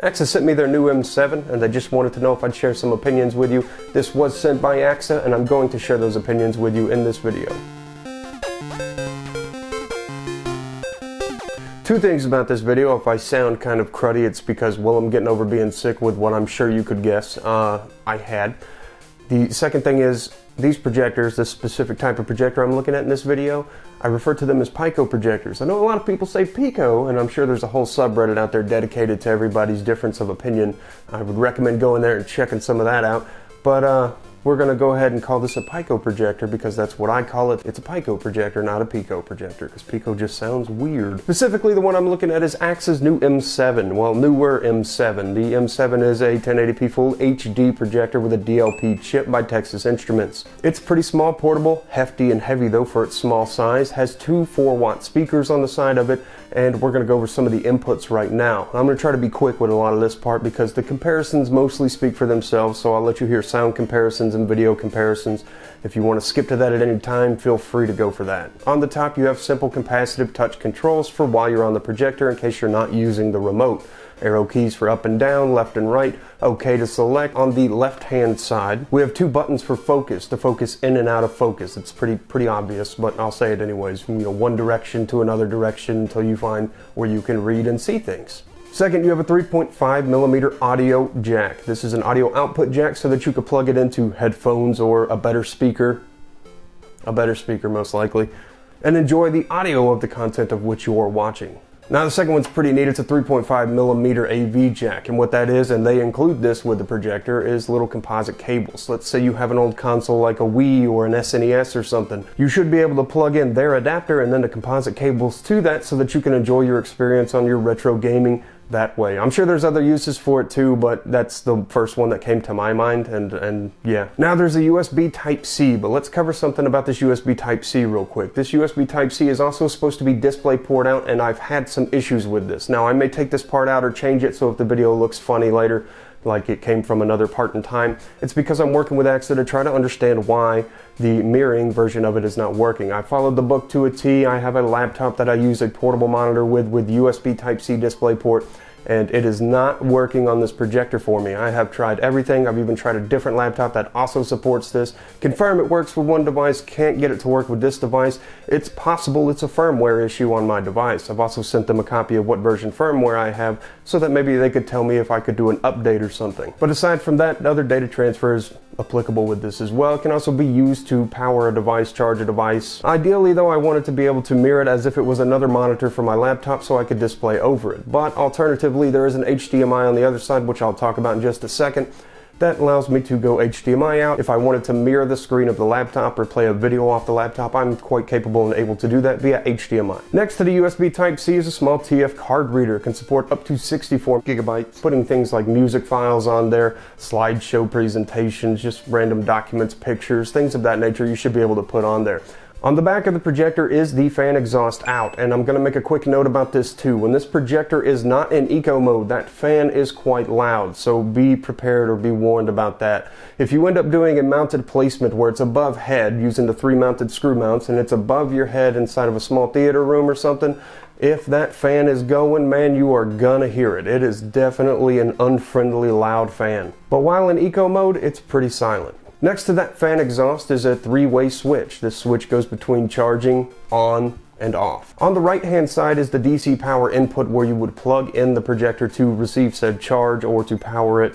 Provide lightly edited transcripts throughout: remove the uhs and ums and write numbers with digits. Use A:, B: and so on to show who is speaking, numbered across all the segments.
A: AAXA sent me their new M7 and they just wanted to know if I'd share some opinions with you. This was sent by AAXA and I'm going to share those opinions with you in this video. Two things about this video. If I sound kind of cruddy, it's because, well, I'm getting over being sick with what I'm sure you could guess I had. The second thing is, these projectors, this specific type of projector I'm looking at in this video, I refer to them as Pico projectors. I know a lot of people say Pico, and I'm sure there's a whole subreddit out there dedicated to everybody's difference of opinion. I would recommend going there and checking some of that out. But we're going to go ahead and call this a Pico projector because that's what I call it. It's a Pico projector, not a Pico projector, because Pico just sounds weird. Specifically, the one I'm looking at is AAXA's new M7. Well, newer M7. The M7 is a 1080p full HD projector with a DLP chip by Texas Instruments. It's pretty small, portable, hefty and heavy though for its small size. Has two 4-watt speakers on the side of it, and we're going to go over some of the inputs right now. I'm going to try to be quick with a lot of this part because the comparisons mostly speak for themselves, so I'll let you hear sound comparisons and video comparisons. If you want to skip to that at any time, feel free to go for that. On the top you have simple capacitive touch controls for while you're on the projector in case you're not using the remote. Arrow keys for up and down, left and right, OK to select. On the left hand side we have two buttons for focus, to focus in and out of focus. It's pretty obvious, but I'll say it anyways. You know, one direction to another direction until you find where you can read and see things. Second, you have a 3.5mm audio jack. This is an audio output jack so that you could plug it into headphones or a better speaker most likely, and enjoy the audio of the content of which you are watching. Now the second one's pretty neat. It's a 3.5mm AV jack, and what that is, and they include this with the projector, is little composite cables. Let's say you have an old console like a Wii or an SNES or something. You should be able to plug in their adapter and then the composite cables to that so that you can enjoy your experience on your retro gaming that way. I'm sure there's other uses for it too, but that's the first one that came to my mind, and yeah. Now there's a USB Type-C, but let's cover something about this USB Type-C real quick. This USB Type-C is also supposed to be DisplayPort out, and I've had some issues with this. Now I may take this part out or change it so if the video looks funny later, like it came from another part in time, it's because I'm working with AAXA to try to understand why the mirroring version of it is not working. I followed the book to a T. I have a laptop that I use a portable monitor with USB Type-C DisplayPort, and it is not working on this projector for me. I have tried everything. I've even tried a different laptop that also supports this. Confirm it works with one device, can't get it to work with this device. It's possible it's a firmware issue on my device. I've also sent them a copy of what version firmware I have so that maybe they could tell me if I could do an update or something. But aside from that, other data transfer is applicable with this as well. It can also be used to power a device, charge a device. Ideally though, I wanted to be able to mirror it as if it was another monitor for my laptop so I could display over it. But alternatively, there is an HDMI on the other side, which I'll talk about in just a second. That allows me to go HDMI out. If I wanted to mirror the screen of the laptop or play a video off the laptop, I'm quite capable and able to do that via HDMI. Next to the USB Type-C is a small TF card reader. It can support up to 64 gigabytes, putting things like music files on there, slideshow presentations, just random documents, pictures, things of that nature you should be able to put on there. On the back of the projector is the fan exhaust out, and I'm going to make a quick note about this too. When this projector is not in eco mode, that fan is quite loud, so be prepared or be warned about that. If you end up doing a mounted placement where it's above head, using the 3 mounted screw mounts, and it's above your head inside of a small theater room or something, if that fan is going, man, you are gonna hear it. It is definitely an unfriendly loud fan. But while in eco mode, it's pretty silent. Next to that fan exhaust is a 3-way switch. This switch goes between charging, on, and off. On the right hand side is the DC power input where you would plug in the projector to receive said charge or to power it.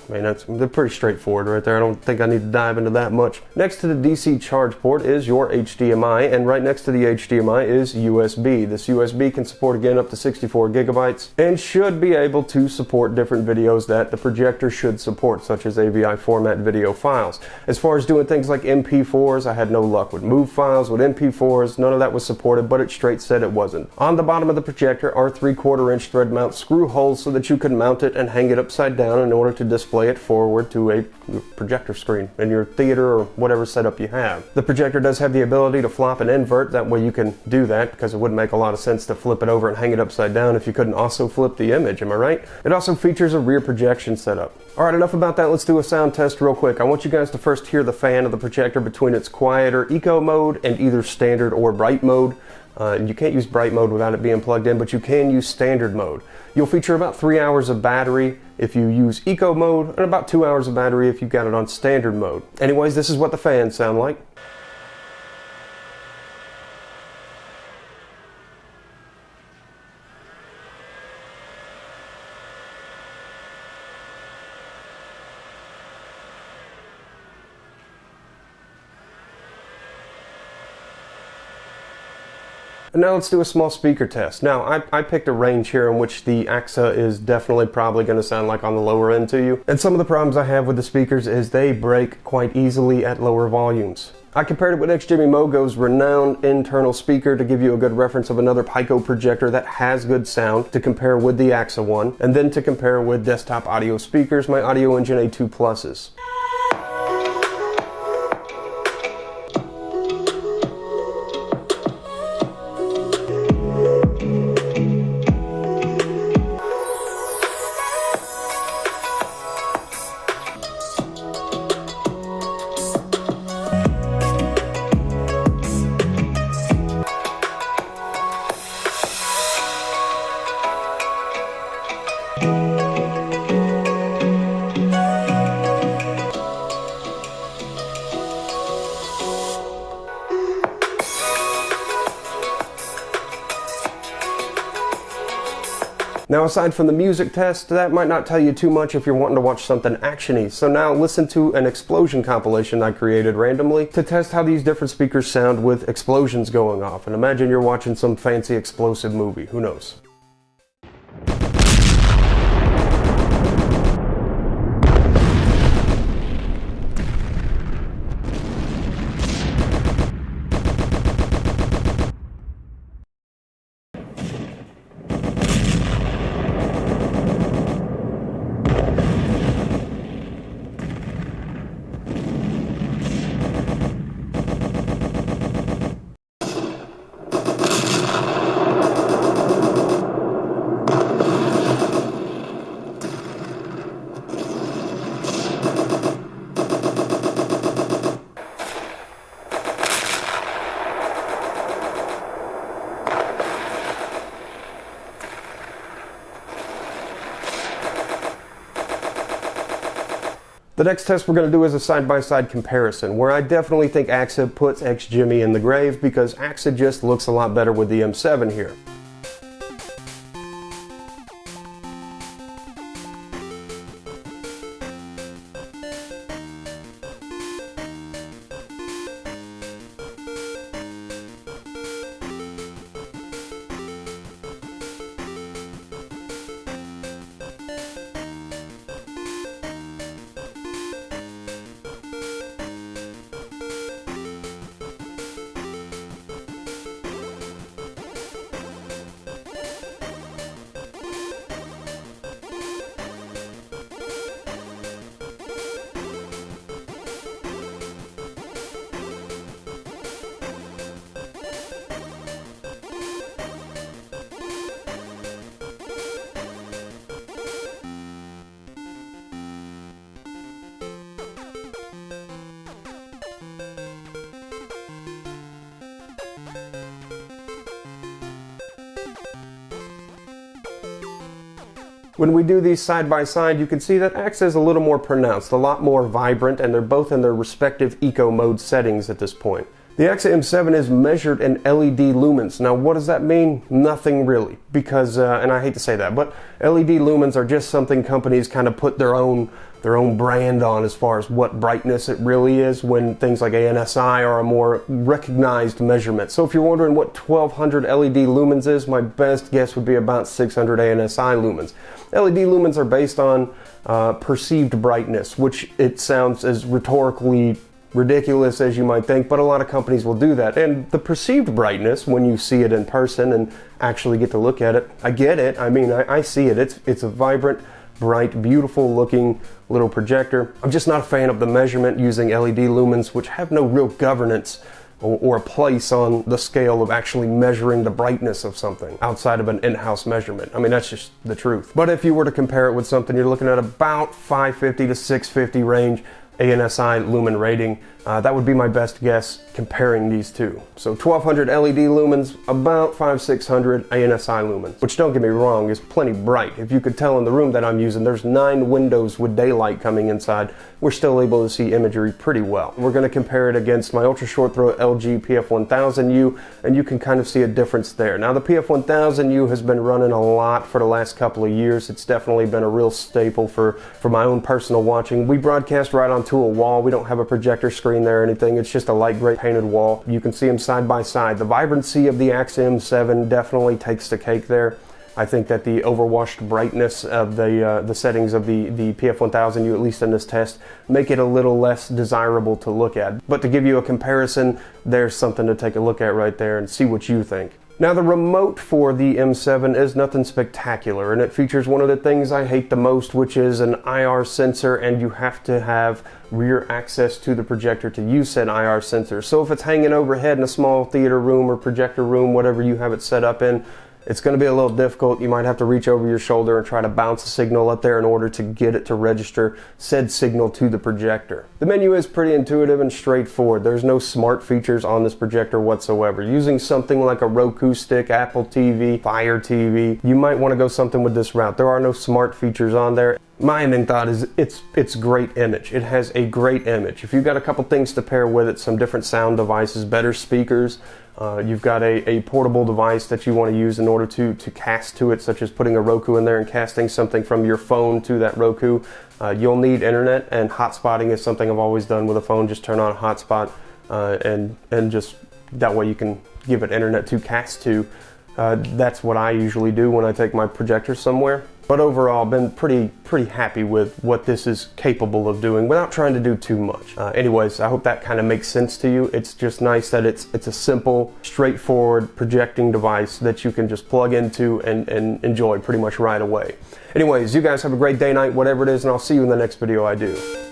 A: I mean, they're pretty straightforward right there. I don't think I need to dive into that much. Next to the DC charge port is your HDMI, and right next to the HDMI is USB. This USB can support, again, up to 64 gigabytes and should be able to support different videos that the projector should support, such as AVI format video files. As far as doing things like MP4s, I had no luck with MOV files, with MP4s, none of that was supported, but it straight said it wasn't. On the bottom of the projector are 3/4 inch thread mount screw holes so that you can mount it and hang it upside down in order to display it forward to a projector screen in your theater or whatever setup you have. The projector does have the ability to flop and invert. That way you can do that, because it wouldn't make a lot of sense to flip it over and hang it upside down if you couldn't also flip the image, am I right? It also features a rear projection setup. Alright, enough about that. Let's do a sound test real quick. I want you guys to first hear the fan of the projector between its quiet or eco mode and either standard or bright mode. You can't use bright mode without it being plugged in, but you can use standard mode. You'll feature about 3 hours of battery if you use eco mode, and about 2 hours of battery if you've got it on standard mode. Anyways, this is what the fans sound like. And now let's do a small speaker test. Now, I picked a range here in which the AAXA is definitely probably going to sound like on the lower end to you. And some of the problems I have with the speakers is they break quite easily at lower volumes. I compared it with XGIMI Mogo's renowned internal speaker to give you a good reference of another Pico projector that has good sound to compare with the AAXA one, and then to compare with desktop audio speakers, my Audio Engine A2 Pluses. Now, aside from the music test, that might not tell you too much if you're wanting to watch something actiony. So now listen to an explosion compilation I created randomly to test how these different speakers sound with explosions going off. And imagine you're watching some fancy explosive movie. Who knows? The next test we're going to do is a side-by-side comparison, where I definitely think AAXA puts XGIMI in the grave because AAXA just looks a lot better with the M7 here. When we do these side by side, you can see that AAXA is a little more pronounced, a lot more vibrant, and they're both in their respective eco mode settings at this point. The AAXA M7 is measured in LED lumens. Now, what does that mean? Nothing really, because, and I hate to say that, but LED lumens are just something companies kind of put their own brand on as far as what brightness it really is, when things like ANSI are a more recognized measurement. So if you're wondering what 1200 LED lumens is, my best guess would be about 600 ANSI lumens. LED lumens are based on perceived brightness, which it sounds as rhetorically ridiculous as you might think, but a lot of companies will do that. And the perceived brightness, when you see it in person and actually get to look at it, I get it. I mean, I see it. It's a vibrant, bright, beautiful looking little projector. I'm just not a fan of the measurement using LED lumens, which have no real governance or a place on the scale of actually measuring the brightness of something outside of an in-house measurement. I mean, that's just the truth. But if you were to compare it with something, you're looking at about 550 to 650 range ANSI lumen rating That would be my best guess comparing these two. So 1200 LED lumens, about 5600 ANSI lumens, which, don't get me wrong, is plenty bright. If you could tell in the room that I'm using, there's 9 windows with daylight coming inside. We're still able to see imagery pretty well. We're going to compare it against my ultra short throw LG PF1000U, and you can kind of see a difference there. Now, the PF1000U has been running a lot for the last couple of years. It's definitely been a real staple for my own personal watching. We broadcast right onto a wall. We don't have a projector screen there or anything. It's just a light gray painted wall. You can see them side by side. The vibrancy of the AAXA M7 definitely takes the cake there. I think that the overwashed brightness of the settings of the PF1000U, at least in this test, make it a little less desirable to look at. But to give you a comparison, there's something to take a look at right there and see what you think. Now, the remote for the M7 is nothing spectacular, and it features one of the things I hate the most, which is an IR sensor, and you have to have rear access to the projector to use said IR sensor. So if it's hanging overhead in a small theater room or projector room, whatever you have it set up in, it's going to be a little difficult. You might have to reach over your shoulder and try to bounce a signal up there in order to get it to register said signal to the projector. The menu is pretty intuitive and straightforward. There's no smart features on this projector whatsoever. Using something like a Roku stick, Apple TV, Fire TV, you might want to go something with this route. There are no smart features on there. My ending thought is it's great image. It has a great image. If you've got a couple things to pair with it, some different sound devices, better speakers, you've got a portable device that you want to use in order to cast to it, such as putting a Roku in there and casting something from your phone to that Roku. You'll need internet, and hotspotting is something I've always done with a phone. Just turn on a hotspot and just that way you can give it internet to cast to. That's what I usually do when I take my projector somewhere. But overall, I've been pretty happy with what this is capable of doing without trying to do too much. Anyways, I hope that kind of makes sense to you. It's just nice that it's a simple, straightforward projecting device that you can just plug into and enjoy pretty much right away. Anyways, you guys have a great day, night, whatever it is, and I'll see you in the next video I do.